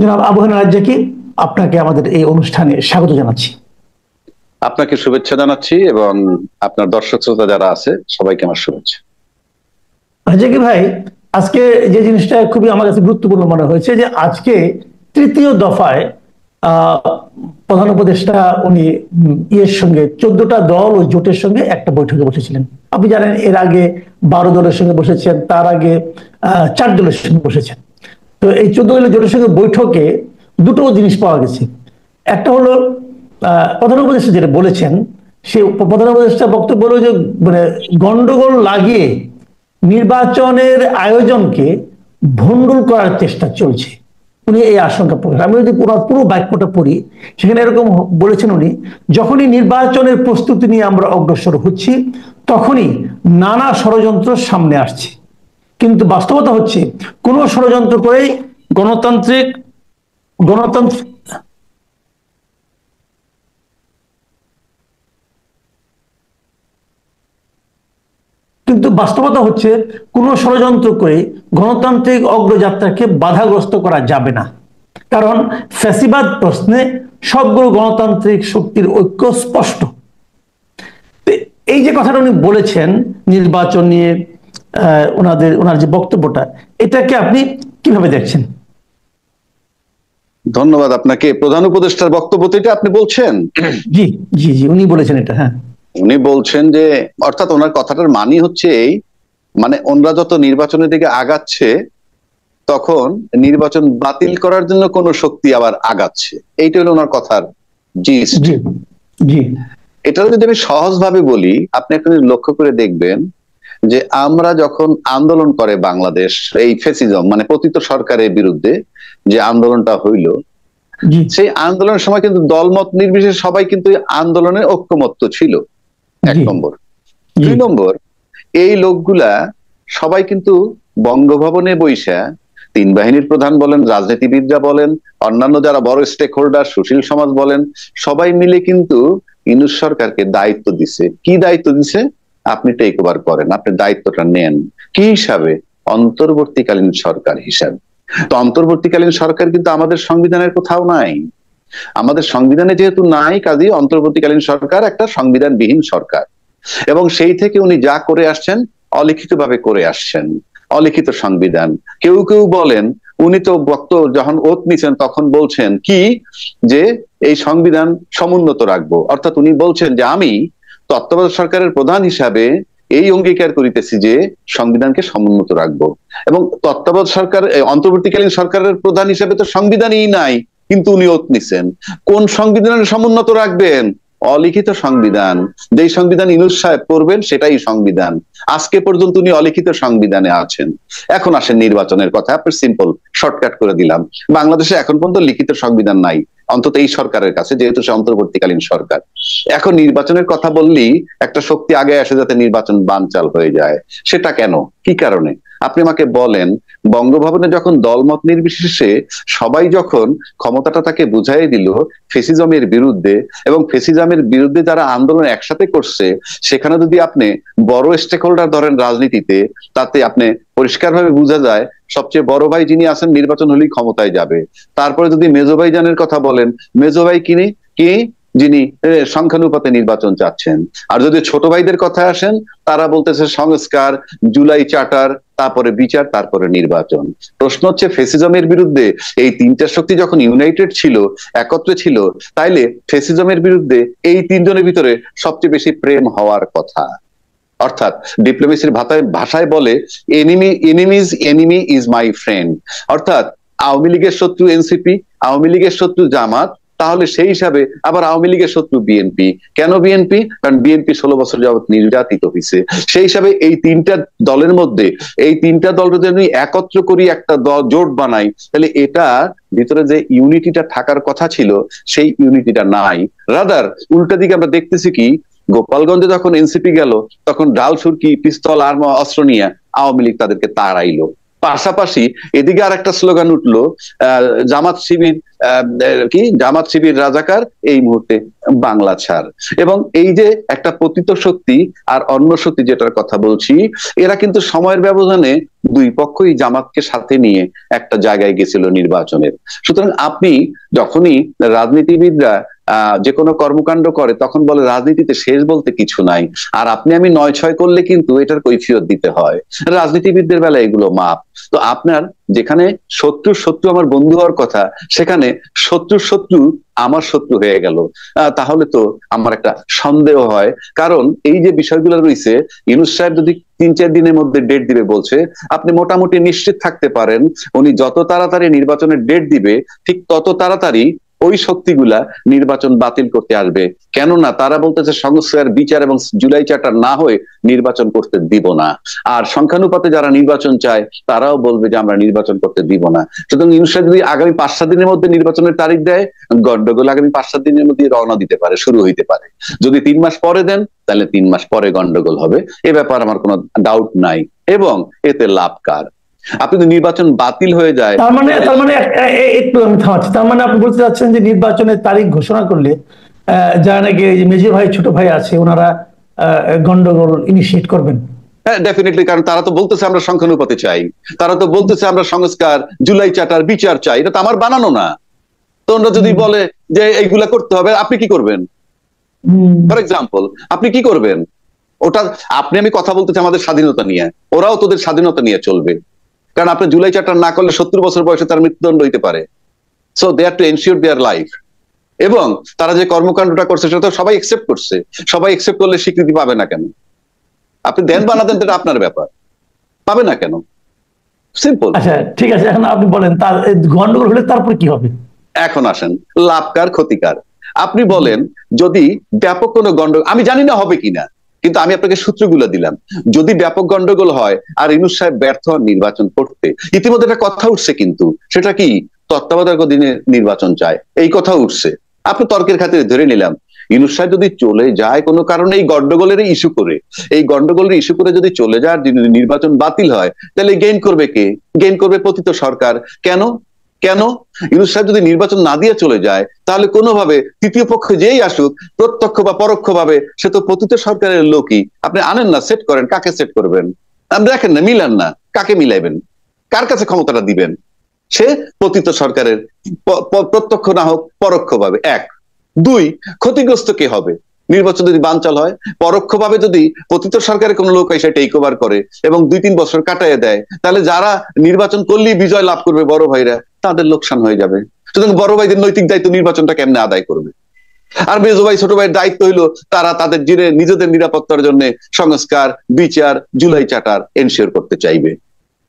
জনাব আবু হেনা রাজ্জাকি, আপনাকে আমাদের এই অনুষ্ঠানে স্বাগত জানাচ্ছি। আপনাকে শুভেচ্ছা জানাচ্ছি এবং আপনার দর্শক শ্রোতা যারা আছে সবাইকে আমার শুভেচ্ছা। রাজ্জাকি ভাই, আজকে যে জিনিসটা খুবই আমার কাছে গুরুত্বপূর্ণ মনে হয়েছে যে আজকে তৃতীয় দফায় প্রধান উপদেষ্টা উনি ইয়ের সঙ্গে 14টা দল ও জোটের সঙ্গে একটা বৈঠকে বসেছিলেন। আপনি জানেন এর আগে 12 দলের সঙ্গে বসেছেন, তার আগে 4 দলের সঙ্গে বসেছেন। তো এই 14 দলের জোটের সঙ্গে বৈঠকে দুটো জিনিস পাওয়া গেছে। একটা হলো প্রধান উপদেষ্টা যেটা বলেছেন, সে প্রধান উপদেষ্টা বক্তব্য হলো যে মানে গন্ডগোল লাগিয়ে নির্বাচনের আয়োজনকে ভণ্ডুল করার চেষ্টা চলছে। উনি এই আশঙ্কা প্রকাশ, আমি যদি পুরো বাক্যটা পড়ি, সেখানে এরকম বলেছেন উনি, যখনই নির্বাচনের প্রস্তুতি নিয়ে আমরা অগ্রসর হচ্ছি তখনই নানা ষড়যন্ত্র সামনে আসছে, কিন্তু বাস্তবতা হচ্ছে কোন ষড়যন্ত্র করেই গণতান্ত্রিক কিন্তু বাস্তবতা হচ্ছে কোন ষড়যন্ত্র করে গণতান্ত্রিক অগ্রযাত্রাকে বাধাগ্রস্ত করা যাবে না, কারণ ফ্যাসিবাদ প্রশ্নে সবগুলো গণতান্ত্রিক শক্তির ঐক্য স্পষ্ট। এই যে কথাটা উনি বলেছেন নির্বাচন নিয়ে ওনার যে বক্তব্যটা, এটাকে আপনি কিভাবে দেখছেন? ধন্যবাদ আপনাকে। প্রধান উপদেষ্টার বক্তব্য তো এটা আপনি বলছেন? জি জি জি, উনি বলেছেন এটা। হ্যাঁ, উনি বলছেন যে, অর্থাৎ ওনার কথাটার মানে হচ্ছে এই, মানে ওনারা যত নির্বাচনের দিকে আগাচ্ছে তখন নির্বাচন বাতিল করার জন্য কোন শক্তি আবার আগাচ্ছে, এইটা হলো ওনার কথার জিস্ট। জি, এটা যদি আমি সহজভাবে বলি, আপনি একটা লক্ষ্য করে দেখবেন যে আমরা যখন আন্দোলন করে বাংলাদেশ এই ফ্যাসিজম মানে পতিত সরকারের বিরুদ্ধে যে আন্দোলনটা হইল, সেই আন্দোলনের সময় কিন্তু দলমত নির্বিশেষে সবাই কিন্তু আন্দোলনের ঐক্যমত্য ছিল, 1 নম্বর। 2 নম্বর, এই লোকগুলা সবাই কিন্তু বঙ্গভবনে বৈশা 3 বাহিনীর প্রধান বলেন, রাজনীতিবিদরা বলেন, অন্যান্য যারা বড় স্টেক হোল্ডার সুশীল সমাজ বলেন, সবাই মিলে কিন্তু ইউনূস সরকারকে দায়িত্ব দিছে। কি দায়িত্ব দিছে? আপনি টেক ওভার করেন, আপনি দায়িত্বটা নেন। কি হিসাবে? অন্তর্বর্তীকালীন সরকার হিসাবে। তো অন্তর্বর্তীকালীন সরকার কিন্তু আমাদের সংবিধানের কোথাও নাই। আমাদের সংবিধানে যেহেতু নাই, কাজেই অন্তর্বর্তীকালীন সরকার একটা সংবিধানবিহীন সরকার। এবং সেই থেকে উনি যা করে আসছেন অলিখিত ভাবে করে আসছেন, অলিখিত সংবিধান। কেউ কেউ বলেন, উনি তো যখন ওত নিছেন তখন বলছেন কি যে এই সংবিধান সমুন্নত রাখবো, অর্থাৎ উনি বলছেন যে আমি তত্ত্বাবধায়ক সরকারের প্রধান হিসাবে এই অঙ্গীকার করিতেছি যে সংবিধানকে সমুন্নত রাখবো। এবং তত্ত্বাবধায়ক সরকার অন্তর্বর্তীকালীন সরকারের প্রধান হিসাবে তো সংবিধানই নাই, কিন্তু উনি ওত নিছেন। কোন সংবিধানের সমুন্নত রাখবেন? অলিখিত সংবিধান। যেই সংবিধান ইউনূস সাহেব করবেন সেটাই সংবিধান। আজকে পর্যন্ত উনি অলিখিত সংবিধানে আছেন। এখন আসেন নির্বাচনের কথা, আপনি সিম্পল শর্টকাট করে দিলাম। বাংলাদেশে এখন পর্যন্ত লিখিত সংবিধান নাই, অন্তত এই সরকারের কাছে, যেহেতু সে অন্তর্বর্তীকালীন সরকার। এখন নির্বাচনের কথা বললেই একটা শক্তি আগে আসে যাতে নির্বাচন বানচাল হয়ে যায়। সেটা কেন? কি কারণে? আপনি আমাকে বলেন, বঙ্গভবনে যখন দলমত নির্বিশেষে সবাই যখন ক্ষমতাটা তাকে বুঝাই দিল ফেসিজমের বিরুদ্ধে, এবং ফেসিজমের বিরুদ্ধে যারা আন্দোলন একসাথে করছে, সেখানে যদি আপনি বড় স্টেক হোল্ডার ধরেন রাজনীতিতে, তাতে আপনি পরিষ্কারভাবে বোঝা যায় সবচেয়ে বড় ভাই যিনি আছেন নির্বাচন হলেই ক্ষমতায় যাবে। তারপরে যদি মেজো ভাইজানের কথা বলেন, মেজো ভাই কি যিনি সংখ্যানুপাতে নির্বাচন চাচ্ছেন। আর যদি ছোট ভাইদের কথা আসেন, তারা বলতেছে সংস্কার, জুলাই চার্টার, তারপরে বিচার, তারপরে নির্বাচন। প্রশ্ন হচ্ছে, ফেসিজমের বিরুদ্ধে এই 3টা শক্তি যখন ইউনাইটেড ছিল, একত্রে ছিল, তাইলে ফেসিজমের বিরুদ্ধে এই 3 জনের ভিতরে সবচেয়ে বেশি হওয়ার কথা। অর্থাৎ ডিপ্লোমেসির ভাষায় বলে enemy's enemy is my friend. অর্থাৎ আওয়ামী লীগের শত্রু এনসিপি, আওয়ামী লীগের শত্রু জামাত, তাহলে সেই হিসাবে আবার আওয়ামী লীগের শত্রু বিএনপি। কেন বিএনপি? কারণ বিএনপি 16 বছর যাবত নির্যাতিত হয়েছে। সেই হিসাবে এই 3টা দলের মধ্যে, এই 3টা দল যদি একত্র করি একটা দল জোট বানাই, তাহলে এটা ভিতরে যে ইউনিটিটা থাকার কথা ছিল সেই ইউনিটিটা নাই। রাদার উল্টা দিকে আমরা দেখতেছি কি, গোপালগঞ্জে যখন এনসিপি গেল তখন ডাল সুরকি পিস্তল আর অস্ত্র নিয়ে আওয়ামী লীগ তাদেরকে তাড়াইলো। পাশাপাশি এদিকে আর একটা স্লোগান উঠলো, জামাত শিবির জামাত শিবির রাজাকার, এই মুহূর্তে বাংলা ছাড়। এবং এই যে একটা পতিত শক্তি আর অন্য শক্তি যেটার কথা বলছি, এরা কিন্তু সময়ের ব্যবধানে দুই পক্ষই জামাতকে সাথে নিয়ে একটা জায়গায় গেছিল নির্বাচনের। সুতরাং আপনি যখনই রাজনীতিবিদরা যে কোনো কর্মকাণ্ড করে তখন বলে রাজনীতিতে শেষ বলতে কিছু নাই, আর আপনি আমি ৯-৬ করলে কিন্তু এটার কৈফিয়ত দিতে হয়। রাজনীতিবিদদের বেলা এগুলো মাপ। তো আপনার যেখানে শত্রুর শত্রু আমার বন্ধু হওয়ার কথা, সেখানে শত্রুর শত্রু আমার শত্রু হয়ে গেল। তাহলে তো আমার একটা সন্দেহ হয়, কারণ এই যে বিষয়গুলো রয়েছে, ইউনূস সাহেব যদি ৩-৪ দিনের মধ্যে ডেট দিবে বলছে, আপনি মোটামুটি নিশ্চিত থাকতে পারেন উনি যত তাড়াতাড়ি নির্বাচনের ডেট দিবে ঠিক তত তাড়াতাড়ি ওই শক্তিগুলা নির্বাচন বাতিল করতে আসবে। কেননা তারা বলতেছে সংস্কার, বিচার এবং জুলাই চার্টার না হয়ে নির্বাচন করতে দিব না। আর সংখ্যানুপাতে যারা নির্বাচন চায় তারাও বলবে যে আমরা নির্বাচন করতে দিব না। সুতরাং ইউনূস সাহেব যদি আগামী ৫-৭ দিনের মধ্যে নির্বাচনের তারিখ দেয়, গন্ডগোল আগামী ৫-৭ দিনের মধ্যে রওনা দিতে পারে, শুরু হইতে পারে। যদি ৩ মাস পরে দেন তাহলে ৩ মাস পরে গন্ডগোল হবে, এ ব্যাপার আমার কোনো ডাউট নাই। এবং এতে লাভ কার? আপনি যদি নির্বাচন বাতিল হয়ে যায়, তার মানে একটু আমি থামাচ্ছি, তার মানে আপনি বলতে চাচ্ছেন যে নির্বাচনের তারিখ ঘোষণা করলে যারা নাকি মেজো ভাই ছোট ভাই আছে ওনারা গন্ডগোল ইনিশিয়েট করবেন? হ্যাঁ, ডেফিনেটলি। কারণ তারা তো বলতেছে আমরা সংখ্যানুপাতে চাই, তারা তো বলতেছে আমরা সংস্কার, জুলাই চার্টার, বিচার চাই। এটা তো আমার বানানো না। তো ওরা যদি বলে যে এইগুলা করতে হবে, আপনি কি করবেন? ফর এক্সাম্পল, আপনি কি করবেন? ওটা আপনি আমি কথা বলতেছি আমাদের স্বাধীনতা নিয়ে, ওরাও তোদের স্বাধীনতা নিয়ে চলবে। কারণ আপনি জুলাই চার্টার না করলে ৭০ বছর বয়সে তার মৃত্যুদণ্ড হইতে পারে। So they have to ensure their life. এবং তারা যে কর্মকাণ্ডটা করছে সেটা তো সবাই একসেপ্ট করছে। সবাই একসেপ্ট করলে স্বীকৃতি পাবে না কেন? আপনি দেন বানাতেন, এটা আপনার ব্যাপার, পাবে না কেন? সিম্পল। আচ্ছা ঠিক আছে, এখন আপনি বলেন তার গন্ডগোল হলে তারপর কি হবে? এখন আসেন লাভকার ক্ষতিকার। আপনি বলেন যদি ব্যাপক কোনো গন্ডগোল, আমি জানি না হবে কিনা, কিন্তু আমি আপনাকে সূত্রগুলো দিলাম। যদি ব্যাপক গন্ডগোল হয় আর ইউনূস সাহেব ব্যর্থ হন নির্বাচন করতে, ইতিমধ্যে একটা কথা উঠছে, কিন্তু সেটা কি তত্ত্বাবধায়ক দিনে নির্বাচন চায়, এই কথা উঠছে। আপনি তর্কের খাতিরে ধরে নিলাম ইউনূস সাহেব যদি চলে যায় কোনো কারণে, এই গন্ডগোলের ইস্যু করে, এই গন্ডগোলের ইস্যু করে যদি চলে যায়, যদি নির্বাচন বাতিল হয়, তাহলে গেইন করবে কে? গেইন করবে পতিত সরকার। কেন? কেন? ইউনূস সাহেব যদি নির্বাচন না দিয়ে চলে যায়, তাহলে কোনোভাবে তৃতীয় পক্ষ যেই আসুক, প্রত্যক্ষ বা পরোক্ষ ভাবে, সে তো পতিত সরকারের লোকই। আপনি আনেন না, সেট করেন, কাকে সেট করবেন? আপনি দেখেন না, মিলান না, কাকে মিলাইবেন? কার কাছে ক্ষমতাটা দিবেন? সে পতিত সরকারের, প্রত্যক্ষ না হোক পরোক্ষ ভাবে। ১, ২, ক্ষতিগ্রস্ত কে হবে নির্বাচন যদি বানচাল হয়? পরোক্ষভাবে যদি পতিত সরকারের কোন লোক এসে টেক ওভার করে এবং ২-৩ বছর কাটাইয়া দেয়, তাহলে যারা নির্বাচন করলেই বিজয় লাভ করবে, বড় ভাইরা, তাদের লোকসান হয়ে যাবে। সুতরাং বড় ভাইদের নৈতিক দায়িত্ব নির্বাচনটা কেমনে আদায় করবে? আর মেজো ভাই ছোট ভাইয়ের দায়িত্ব হইলো তারা তাদের নিজেদের নিরাপত্তার জন্য সংস্কার, বিচার, জুলাই চার্টার এনশিওর করতে চাইবে।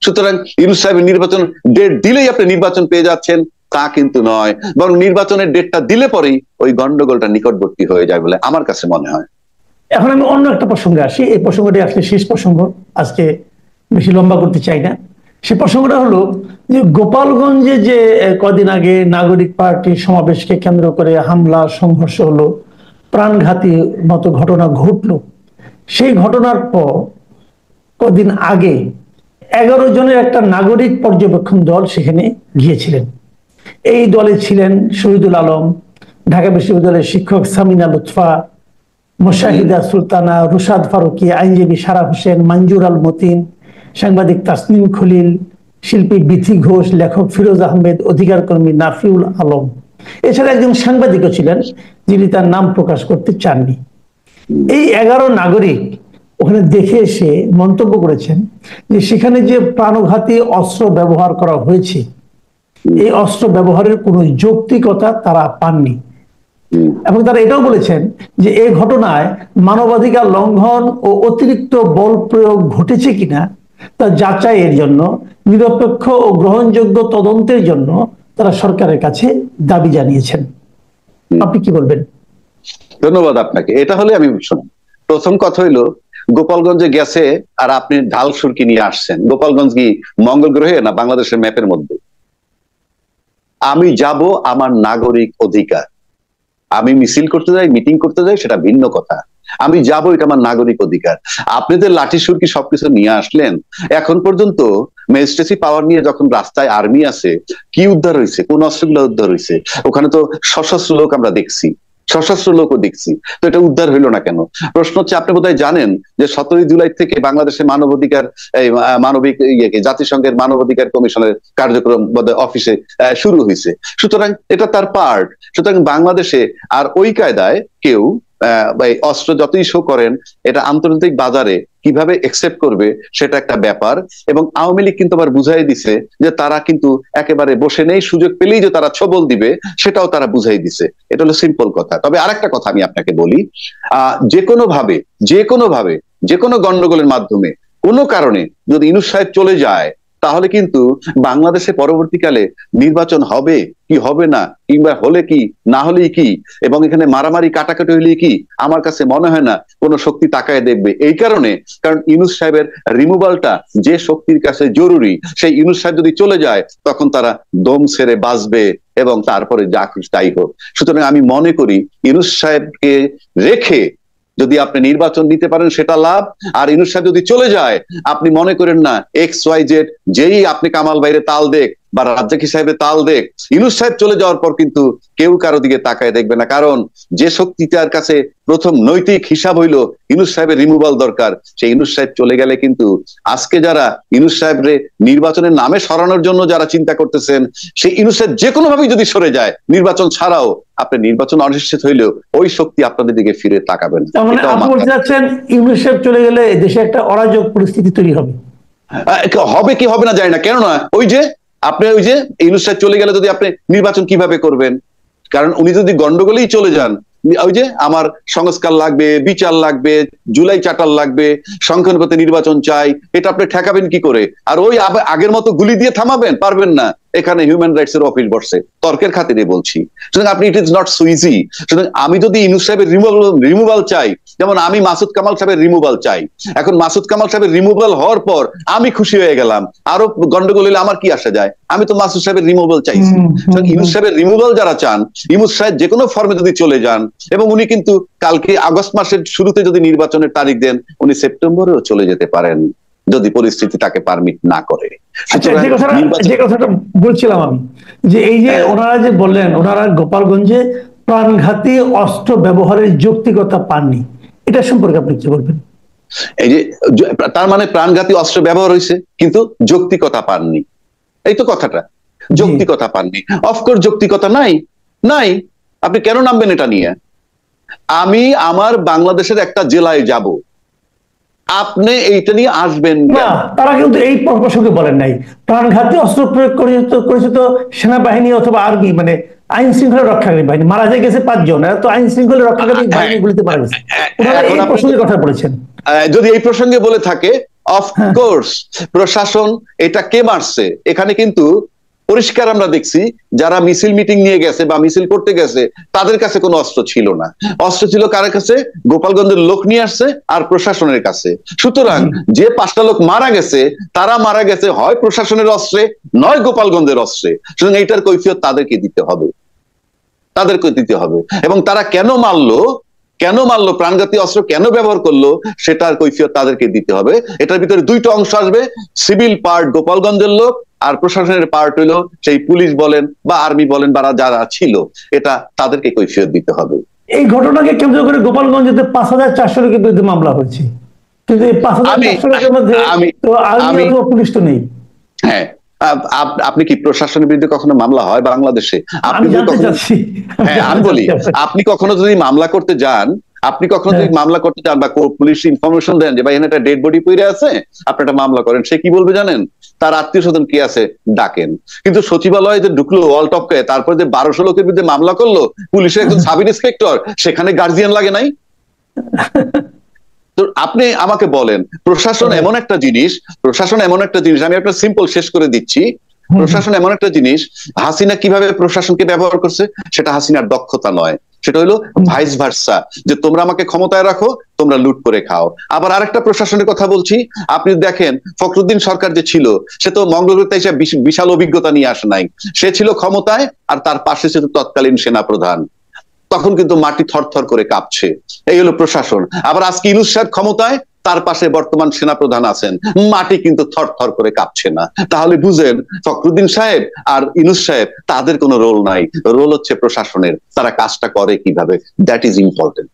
সুতরাং ইউনূস সাহেবের নির্বাচন ডেট দিলেই আপনি নির্বাচন পেয়ে যাচ্ছেন তা কিন্তু নয়, বরং নির্বাচনের ডেটটা দিলে পরেই ওই গন্ডগোলটা নিকটবর্তী হয়ে যায় বলে আমার কাছে মনে হয়। এখন আমি অন্য একটা প্রসঙ্গে আসি, এই প্রসঙ্গটি আসলে শেষ প্রসঙ্গ, আজকে বেশি লম্বা করতে চাই না। সে প্রসঙ্গটা হলো যে গোপালগঞ্জে যে কদিন আগে নাগরিক পার্টির সমাবেশকে কেন্দ্র করে হামলা সংঘর্ষ হলো, প্রাণঘাতী মতো ঘটনা ঘটলো, সেই ঘটনার পর কদিন আগে 11 জনের একটা নাগরিক পর্যবেক্ষণ দল সেখানে গিয়েছিলেন। এই দলে ছিলেন শহীদুল আলম, ঢাকা বিশ্ববিদ্যালয়ের শিক্ষক সামিনা লুৎফা, মুশাহিদা সুলতানা, রুশাদ ফারুকি, আইনজীবী সারা হোসেন, মঞ্জুর আল মতিন, সাংবাদিক তাসনিম খলিল, শিল্পী বিথি ঘোষ, লেখক ফিরোজ আহমেদ, অধিকার কর্মী নাফিউল আলম। এছাড়া একজন সাংবাদিকও ছিলেন যিনি তার নাম প্রকাশ করতে চাননি। এই 11 নাগরিক ওখানে দেখে এসে মন্তব্য করেছেন যে সেখানে যে প্রাণঘাতী অস্ত্র ব্যবহার করা হয়েছে, এই অস্ত্র ব্যবহারের কোনো যৌক্তিকতা তারা পাননি। এবং তারা এটাও বলেছেন যে এই ঘটনায় মানবাধিকার লঙ্ঘন ও অতিরিক্ত বল প্রয়োগ ঘটেছে কিনা তা যাচাইয়ের জন্য নিরপেক্ষ ও গ্রহণযোগ্য তদন্তের জন্য তারা সরকারের কাছে দাবি জানিয়েছেন। আপনি কি বলবেন? ধন্যবাদ আপনাকে। এটা হলে আমি শুনুন, প্রথম কথা হইলো গোপালগঞ্জে গেছে আর আপনি ঢাল সুরকি নিয়ে আসছেন। গোপালগঞ্জ কি মঙ্গল গ্রহে না বাংলাদেশের ম্যাপের মধ্যে? আমি যাব, আমার নাগরিক অধিকার। আমি মিছিল করতে যাই, মিটিং করতে যাই, সেটা ভিন্ন কথা। আমি যাবো, এটা আমার নাগরিক অধিকার। আপনি যে লাঠি সুরকি সবকিছু নিয়ে আসলেন, এখন পর্যন্ত ম্যাজিস্ট্রেসি পাওয়ার নিয়ে যখন রাস্তায় আর্মি আছে, কি উদ্ধার হয়েছে? কোন অস্ত্রগুলো উদ্ধার হয়েছে? ওখানে তো সশস্ত্র লোক আমরা দেখছি, সশস্ত্র লোকও দেখছি, তো এটা উদ্ধার হইলো না কেন? প্রশ্ন হচ্ছে, আপনি বোধহয় জানেন যে 17 জুলাই থেকে বাংলাদেশের মানবাধিকার মানবিক জাতিসংঘের মানবাধিকার কমিশনের কার্যক্রম বোধহয় অফিসে শুরু হয়েছে। সুতরাং এটা তার পার্ট। সুতরাং বাংলাদেশে আর ওই কায়দায় কেউ অস্ত্র যতই শো করেন, এটা আন্তর্জাতিক বাজারে কিভাবে একসেপ্ট করবে সেটা একটা ব্যাপার। এবং আওয়ামী লীগ কিন্তু আবার বুঝাই দিছে যে তারা কিন্তু একেবারে বসে নেই, সুযোগ পেলেই যে তারা ছবল দিবে সেটাও তারা বুঝাই দিছে। এটা হলো সিম্পল কথা। তবে আরেকটা কথা আমি আপনাকে বলি, যে কোনো ভাবে যে কোনো গন্ডগোলের মাধ্যমে কোনো কারণে যদি ইউনূস সাহেব চলে যায়, তাহলে কিন্তু বাংলাদেশে পরবর্তীকালে নির্বাচন হবে কি হবে না, কিংবা হলে কি না হলেই কি, এবং এখানে মারামারি কাটাকাটি হলেই কি, আমার কাছে মনে হয় না কোনো শক্তি তাকায় দেখবে। এই কারণে, কারণ ইউনূস সাহেবের রিমুভালটা যে শক্তির কাছে জরুরি, সেই ইউনূস সাহেব যদি চলে যায়, তখন তারা দম ছেড়ে বাঁচবে এবং তারপরে যা খুশি তাই হোক। সুতরাং আমি মনে করি ইউনূস সাহেবকে রেখে যদি আপনি নির্বাচন দিতে পারেন সেটা লাভ। আর ইউনূস সাহেব যদি চলে যায়, আপনি মনে করেন না XYZ যেই আপনি কামাল বাইরে তাল দেখ বা রাজ্জাকি সাহেবের তাল দেখ, ইউনূস সাহেব চলে যাওয়ার পর কিন্তু কেউ কারো দিকে তাকায় দেখবে না। কারণ যে শক্তিটার কাছে প্রথম নৈতিক হিসাব হইলো ইউনূস সাহেবের রিমুভাল দরকার, সেই ইউনূস সাহেব চলে গেলে কিন্তু আজকে যারা ইউনূস সাহেবরে নির্বাচনের নামে সরানোর জন্য যারা চিন্তা করতেছেন, সেই ইউনূস সাহেব যে কোনো ভাবেই যদি সরে যায়, নির্বাচন ছাড়াও আপনি নির্বাচন অনিশ্চিত হইলেও ওই শক্তি আপনাদের দিকে ফিরে তাকাবেন। আপনি বলতে চাচ্ছেন ইউনূস সাহেব চলে গেলে দেশে একটা অরাজক পরিস্থিতি তৈরি হবে? হবে কি হবে না জানি না, কেননা ওই যে ইউনূস সাহেব চলে গেলে যদি আপনি নির্বাচন কিভাবে করবেন? কারণ উনি যদি গন্ডগোলেই চলে যান, ওই যে আমার সংস্কার লাগবে, বিচার লাগবে, জুলাই চার্টার লাগবে, সংখ্যানুপাতে নির্বাচন চাই, এটা আপনি ঠেকাবেন কি করে? আর ওই আগের মতো গুলি দিয়ে থামাবেন? পারবেন না। এখানে হিউম্যান রাইটস এর অফিস বসছে, তর্কের খাতিরে বলছি। সুতরাং আপনি, it is not so easy. সুতরাং আমি যদি ইউনূস সাহেবের রিমুভাল চাই, যেমন আমি মাসুদ কামাল সাহেবের রিমুভাল চাই, এখন মাসুদ কামাল সাহেবের রিমুভাল হওয়ার পর আমি খুশি হয়ে গেলাম, আরো গন্ডগোল হলে আমার কি আসা যায়? আমি তো মাসুদ সাহেবের রিমুভাল চাইছি। ইউনূস সাহেবের রিমুভাল যারা চান, ইউনূস সাহেব যে কোনো ফর্মে যদি চলে যান, এবং উনি কিন্তু কালকে আগস্ট মাসের শুরুতে যদি নির্বাচনের তারিখ দেন, উনি সেপ্টেম্বরেও চলে যেতে পারেন যদি পরিস্থিতি তাকে পারমিট না করে। যে কথাটা বলছিলাম আমি, যে এই যে ওনারা যে বললেন ওনারা গোপালগঞ্জে প্রাণঘাতী অস্ত্র ব্যবহারের যৌক্তিকতা পাননি, এটা সম্পর্কে আপনি কি বলবেন? এই যে তার মানে প্রাণঘাতী অস্ত্র ব্যবহার হয়েছে কিন্তু যৌক্তিকতা পাননি, এই তো কথাটা। যৌক্তিকতা পাননি, অফকোর্স যৌক্তিকতা নাই। আপনি কেন নামবেন এটা নিয়ে? আমি আমার বাংলাদেশের একটা জেলায় যাব, আপনি এইটা নিয়ে আসবেন না? তারা কিন্তু এই প্রসঙ্গে বলেন নাই। প্রাণঘাতী অস্ত্র প্রয়োগ করেছে তো সেনাবাহিনী অথবা আর্মি, মানে আইন শৃঙ্খলা রক্ষাকারী বাহিনী। মারা গেছে 5 জন, তো আইন শৃঙ্খলা রক্ষাকারী বাহিনী গুলিতে মারা গেছে। ওনারা এই প্রসঙ্গে কথা বলেছেন। যদি এই প্রসঙ্গে বলে থাকে, অফকোর্স প্রশাসন এটা কে মারছে, এখানে কিন্তু পরিষ্কার আমরা দেখছি যারা মিছিল মিটিং নিয়ে গেছে বা মিছিল করতে গেছে, তাদের কাছে কোনো অস্ত্র ছিল না। অস্ত্র ছিল কার কাছে? গোপালগঞ্জের লোক নিয়ে আসছে আর প্রশাসনের কাছে। সুতরাং যে 5টা লোক মারা গেছে, তারা মারা গেছে হয় প্রশাসনের অস্ত্রে, নয় গোপালগঞ্জের অস্ত্রে। সুতরাং এইটার কৈফিয়ত তাদেরকে দিতে হবে। এবং তারা কেন মারলো, প্রাণঘাতী অস্ত্র কেন ব্যবহার করলো, সেটার কৈফিয়ত তাদেরকে দিতে হবে। এটার ভিতরে 2টা অংশ আসবে, সিভিল পার্ট গোপালগঞ্জের লোক, আর প্রশাসনের পার্ট হইলো সেই পুলিশ বলেন বা আর্মি বলেন বা যারা ছিল, এটা তাদেরকে কৈফিয়ত দিতে হবে। এই ঘটনাকে কেন্দ্র করে গোপালগঞ্জে 5400 লোকের বিরুদ্ধে মামলা হয়েছে, কিন্তু এই 5400 লোকের মধ্যে তো আর্মি অথবা পুলিশ তো নেই। হ্যাঁ, আপনি কি প্রশাসনের বিরুদ্ধে কখনো মামলা হয় বাংলাদেশে? আমি বলি, আপনি কখনো যদি মামলা করতে যান, বা পুলিশ ইনফরমেশন দেন যে ভাই এখানে একটা ডেড বডি পড়ে আছে, আপনি একটা মামলা করেন, সে কি বলবে জানেন? তার আত্মীয় স্বজন কি আছে ডাকেন। কিন্তু সচিবালয়ে যে ঢুকলো ওয়াল টপকে, তারপরে যে 1200 লোকের বিরুদ্ধে মামলা করলো, পুলিশের একজন সাব ইন্সপেক্টর, সেখানে গার্জিয়ান লাগে নাই? তো আপনি আমাকে বলেন, প্রশাসন এমন একটা জিনিস, আমি আপনার সিম্পল শেষ করে দিচ্ছি। প্রশাসন এমন একটা জিনিস, হাসিনা কিভাবে প্রশাসনকে ব্যবহার করছে, সেটা হাসিনার দক্ষতা নয়, সেটা হলো ভাইস ভার্সা, যে তোমরা আমাকে ক্ষমতায় রাখো, তোমরা লুট করে খাও। আবার আরেকটা প্রশাসনের কথা বলছি, আপনি দেখেন ফখরুদ্দিন সরকার যে ছিল, সে তো মঙ্গলগ্রহে এসে বিশাল অভিজ্ঞতা নিয়ে আসে নাই, সে ছিল ক্ষমতায়, আর তার পাশে ছিল তৎকালীন সেনা প্রধান। তখন কিন্তু মাটি থরথর করে কাঁপছে। এই হলো প্রশাসন। আবার আজকে ইউনূস সাহেব ক্ষমতায়, তার পাশে বর্তমান সেনাপ্রধান আছেন, মাটি কিন্তু থরথর করে কাঁপছে না। তাহলে বুঝেন ফখরুদ্দিন সাহেব আর ইউনূস সাহেব তাদের কোনো রোল নাই, রোল হচ্ছে প্রশাসনের। তারা কাজটা করে কিভাবে, দ্যাট ইজ ইম্পর্টেন্ট।